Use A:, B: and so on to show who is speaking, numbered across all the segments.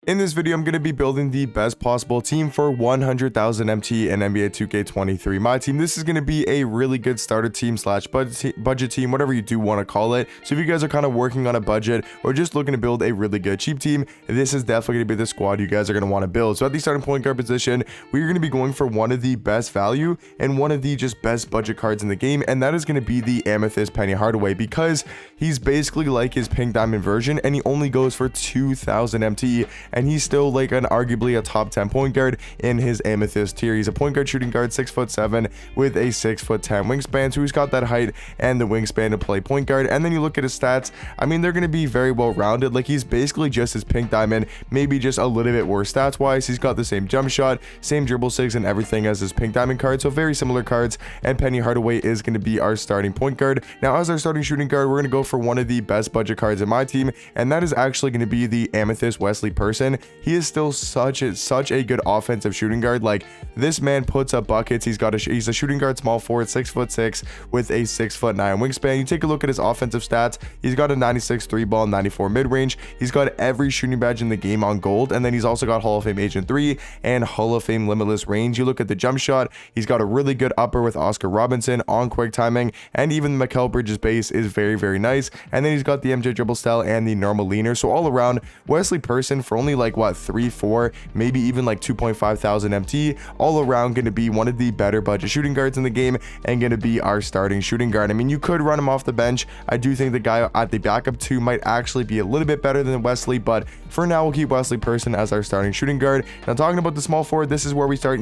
A: In this video, I'm going to be building the best possible team for 100,000 MT in NBA 2K23 My Team. This is going to be a really good starter team slash budget team, whatever you do want to call it. So if you guys are kind of working on a budget or just looking to build a really good cheap team, this is definitely going to be the squad you guys are going to want to build. So at the starting point guard position, we're going to be going for one of the best value and one of the just best budget cards in the game, and that is going to be the Amethyst Penny Hardaway, because he's basically like his pink diamond version and he only goes for 2,000 MT, and he's still like arguably a top 10 point guard in his Amethyst tier. He's a point guard shooting guard, 6'7" with a 6'10" wingspan, so he's got that height and the wingspan to play point guard. And then you look at his stats, I mean, they're going to be very well rounded. Like, he's basically just his pink diamond, maybe just a little bit worse stats wise. He's got the same jump shot, same dribble sigs and everything as his pink diamond card, so very similar cards. And Penny Hardaway is going to be our starting point guard. Now, as our starting shooting guard, we're going to go for one of the best budget cards in my team, and that is actually going to be the Amethyst Wesley Person. He is still such a good offensive shooting guard. Like, this man puts up buckets. He's a shooting guard, small forward, 6'6" with a 6'9" wingspan. You take a look at his offensive stats. He's got a 96 3 ball, 94 mid-range. He's got every shooting badge in the game on gold, and then he's also got Hall of Fame Agent 3 and Hall of Fame Limitless Range. You look at the jump shot, he's got a really good upper with Oscar Robinson on quick timing, and even the Mikal Bridges base is very nice. And then he's got the MJ dribble style and the normal leaner. So all around, Wesley Person for only like what, 3-4, maybe even like 2.5 thousand MT, all around going to be one of the better budget shooting guards in the game and going to be our starting shooting guard. I mean, you could run him off the bench. I do think the guy at the backup 2 might actually be a little bit better than Wesley, but for now we'll keep Wesley Person as our starting shooting guard. Now, talking about the small forward, this is where we start,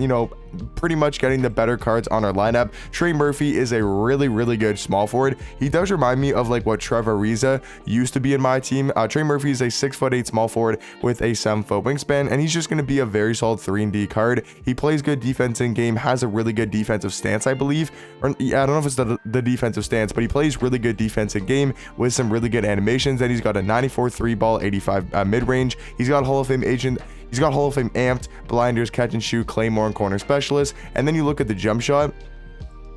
A: pretty much getting the better cards on our lineup. Trey Murphy is a really good small forward. He does remind me of like what Trevor Ariza used to be in my team. Trey Murphy is a 6'8" small forward with a 7-foot wingspan, and he's just going to be a very solid 3-and-D card. He plays good defense in game, has a really good defensive stance, I believe. Or, yeah, I don't know if it's the defensive stance, but he plays really good defense in game with some really good animations. And he's got a 94 3 ball, 85 mid-range. He's got Hall of Fame Agent. He's got Hall of Fame Amped, Blinders, Catch and Shoot, Claymore, and Corner Specialist. And then you look at the jump shot.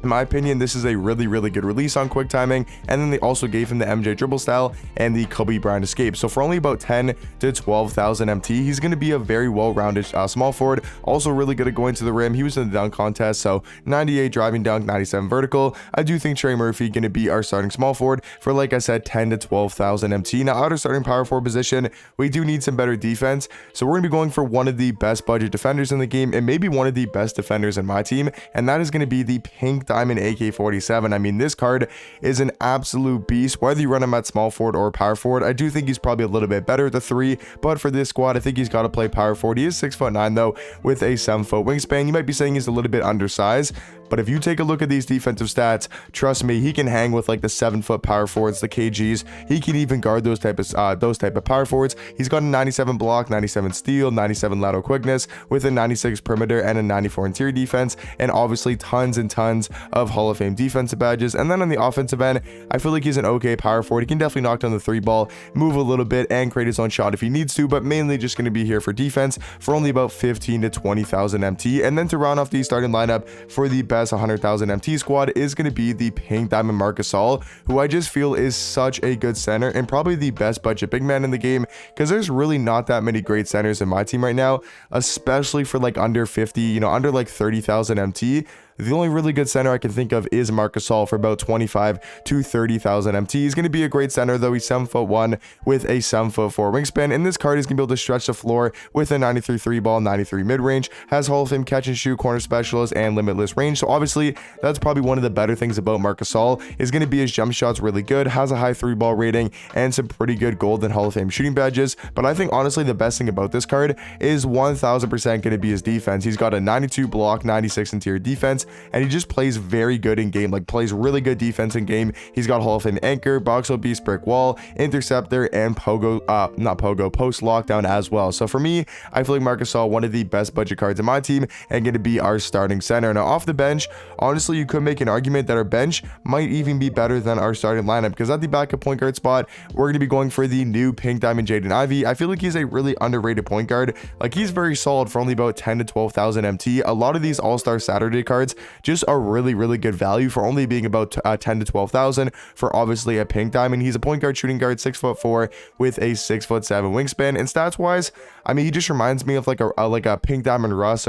A: In my opinion, this is a really good release on quick timing. And then they also gave him the MJ dribble style and the Kobe Bryant escape. So for only about 10 to 12,000 MT, he's going to be a very well-rounded small forward. Also really good at going to the rim. He was in the dunk contest, so 98 driving dunk, 97 vertical. I do think Trey Murphy going to be our starting small forward for, like I said, 10 to 12,000 MT. Now, out of starting power forward position, we do need some better defense. So we're going to be going for one of the best budget defenders in the game and maybe one of the best defenders in my team. And that is going to be the pink diamond AK-47. I mean, this card is an absolute beast, whether you run him at small forward or power forward. I do think he's probably a little bit better at the 3, but for this squad, I think he's got to play power forward. He is 6'9" though, with a 7-foot wingspan. You might be saying he's a little bit undersized, but if you take a look at these defensive stats, trust me, he can hang with like the 7-foot power forwards, the KGs. He can even guard those type of power forwards. He's got a 97 block, 97 steal, 97 lateral quickness with a 96 perimeter and a 94 interior defense, and obviously tons and tons of Hall of Fame defensive badges. And then on the offensive end, I feel like he's an okay power forward. He can definitely knock down the 3 ball, move a little bit, and create his own shot if he needs to, but mainly just going to be here for defense for only about 15 to 20,000 MT. And then to round off the starting lineup for the best 100,000 MT squad is going to be the pink diamond Marc Gasol, who I just feel is such a good center and probably the best budget big man in the game, because there's really not that many great centers in my team right now, especially for like under 50, under like 30,000 MT. The only really good center I can think of is Marc Gasol for about 25 to 30,000 MT. He's going to be a great center, though. He's 7'1" with a 7'4" wingspan. In this card, he's going to be able to stretch the floor with a 93 3 ball, 93 mid-range, has Hall of Fame catch and shoot, corner specialist, and limitless range. So obviously, that's probably one of the better things about Marc Gasol is going to be his jump shots really good, has a high 3-ball rating, and some pretty good golden Hall of Fame shooting badges. But I think honestly, the best thing about this card is 1000% going to be his defense. He's got a 92 block, 96 interior defense, and he just plays very good in game, like plays really good defense in game. He's got Hall of Fame anchor, box out beast, brick wall, interceptor, and post lockdown as well. So for me, I feel like Marc Gasol, one of the best budget cards in my team and going to be our starting center. Now, off the bench, honestly, you could make an argument that our bench might even be better than our starting lineup, because at the backup point guard spot, we're going to be going for the new pink diamond Jaden Ivey. I feel like he's a really underrated point guard. Like, he's very solid for only about 10 to 12,000 MT. A lot of these all-star Saturday cards forwards. Just a really good value for only being about 10 to 12,000 for obviously a pink diamond. He's a point guard, shooting guard, 6'4" with a 6'7" wingspan. And stats wise, I mean, he just reminds me of like a pink diamond Russ,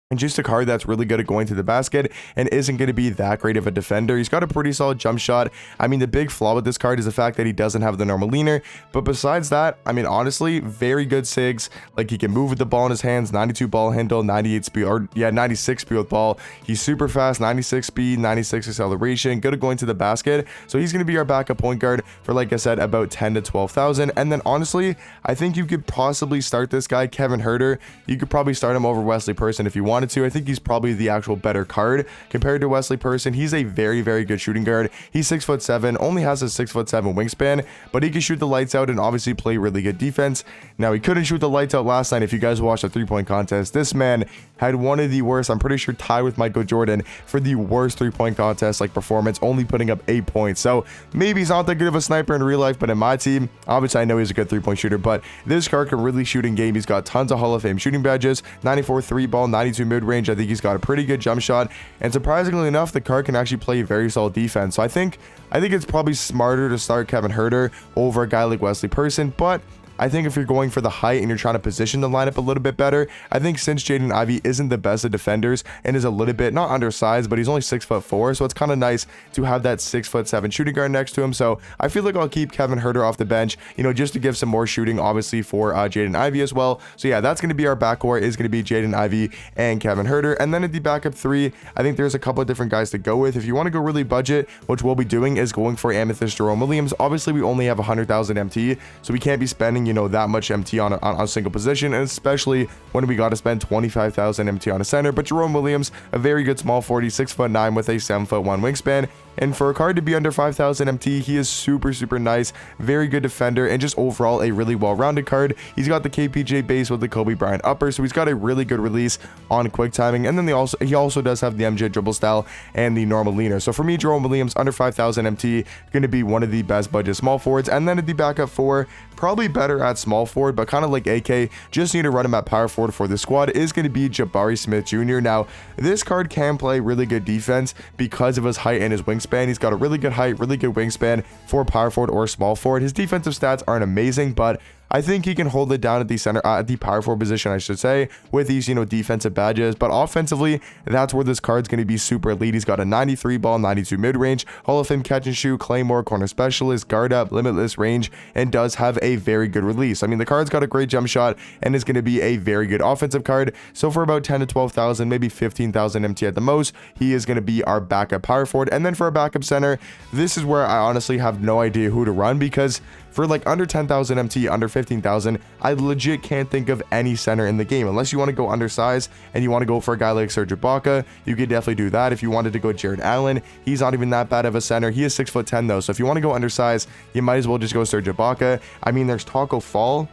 A: and just a card that's really good at going to the basket and isn't going to be that great of a defender. He's got a pretty solid jump shot. I mean, the big flaw with this card is the fact that he doesn't have the normal leaner. But besides that, I mean, honestly, very good sigs. Like, he can move with the ball in his hands, 92 ball handle, 98 speed, or yeah, 96 speed with ball. He's super fast, 96 speed, 96 acceleration, good at going to the basket. So he's going to be our backup point guard for, like I said, about 10 to 12,000. And then honestly, I think you could possibly start this guy, Kevin Huerter. You could probably start him over Wesley Person if you wanted to. I think he's probably the actual better card compared to Wesley Person. He's a very good shooting guard. He's 6'7", only has a 6'7" wingspan, but he can shoot the lights out and obviously play really good defense. Now, he couldn't shoot the lights out last night. If you guys watched the 3-point contest, this man had one of the worst, I'm pretty sure tied with Michael Jordan for the worst 3-point contest like performance, only putting up 8 points. So maybe he's not that good of a sniper in real life, but in my team, obviously I know he's a good 3-point shooter, but this card can really shoot in game. He's got tons of Hall of Fame shooting badges, 94 3-ball, 92 mid-range. I think he's got a pretty good jump shot, and surprisingly enough, the card can actually play very solid defense. So I think it's probably smarter to start Kevin Huerter over a guy like Wesley Person, but I think if you're going for the height and you're trying to position the lineup a little bit better, I think since Jaden Ivey isn't the best of defenders and is a little bit, not undersized, but he's only 6'4", so it's kind of nice to have that 6'7" shooting guard next to him. So I feel like I'll keep Kevin Huerter off the bench, you know, just to give some more shooting, obviously, for Jaden Ivey as well. So yeah, that's going to be our backcourt, is going to be Jaden Ivey and Kevin Huerter. And then at the backup three, I think there's a couple of different guys to go with. If you want to go really budget, which we'll be doing, is going for Amethyst Jerome Williams. Obviously, we only have 100,000 MT, so we can't be spending, you know, that much MT on a single position, and especially when we got to spend 25,000 MT on a center. But Jerome Williams, a very good small 40, 6'9" with a 7'1" wingspan. And for a card to be under 5,000 MT, he is super nice, very good defender, and just overall a really well-rounded card. He's got the KPJ base with the Kobe Bryant upper, so he's got a really good release on quick timing. And then he also does have the MJ dribble style and the normal leaner. So for me, Jerome Williams, under 5,000 MT, going to be one of the best budget small forwards. And then at the backup four, probably better at small forward, but kind of like AK, just need to run him at power forward for the squad, is going to be Jabari Smith Jr. Now, this card can play really good defense because of his height and his wingspan. He's got a really good height, really good wingspan for power forward or small forward. His defensive stats aren't amazing, but I think he can hold it down at the center, at the power forward position, I should say, with these, you know, defensive badges. But offensively, that's where this card's going to be super elite. He's got a 93 ball, 92 mid-range, Hall of Fame catch and shoot, Claymore, corner specialist, guard up, limitless range, and does have a very good release. I mean, the card's got a great jump shot and is going to be a very good offensive card. So for about 10 to 12,000, maybe 15,000 MT at the most, he is going to be our backup power forward. And then for a backup center, this is where I honestly have no idea who to run, because for like under 10,000 MT, under 15,000, I legit can't think of any center in the game. Unless you want to go undersized and you want to go for a guy like Serge Ibaka, you could definitely do that. If you wanted to go Jared Allen, he's not even that bad of a center. He is 6'10" though, so if you want to go undersized, you might as well just go Serge Ibaka. I mean, there's Taco Fall,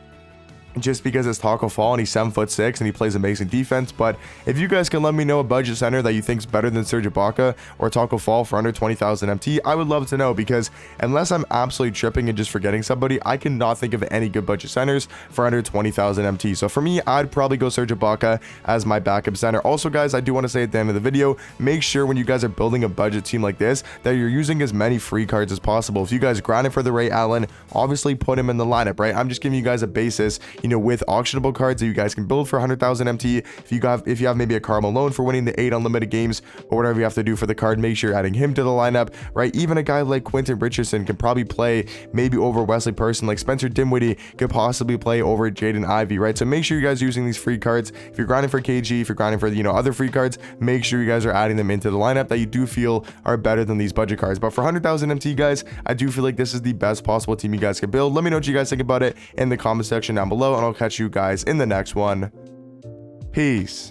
A: just because it's Taco Fall and he's 7'6" and he plays amazing defense. But if you guys can let me know a budget center that you think is better than Serge Ibaka or Taco Fall for under 20,000 MT, I would love to know, because unless I'm absolutely tripping and just forgetting somebody, I cannot think of any good budget centers for under 20,000 MT. So for me, I'd probably go Serge Ibaka as my backup center. Also, guys, I do want to say at the end of the video, make sure when you guys are building a budget team like this that you're using as many free cards as possible. If you guys grinded for the Ray Allen, obviously put him in the lineup, right? I'm just giving you guys a basis, you know, with auctionable cards that you guys can build for 100,000 MT. If you have maybe a Karl Malone for winning the 8 unlimited games, or whatever you have to do for the card, make sure you're adding him to the lineup, right? Even a guy like Quentin Richardson can probably play maybe over Wesley Person. Like Spencer Dinwiddie could possibly play over Jaden Ivey, right? So make sure you guys are using these free cards. If you're grinding for KG, if you're grinding for, you know, other free cards, make sure you guys are adding them into the lineup that you do feel are better than these budget cards. But for 100,000 MT, guys, I do feel like this is the best possible team you guys can build. Let me know what you guys think about it in the comment section down below, and I'll catch you guys in the next one. Peace.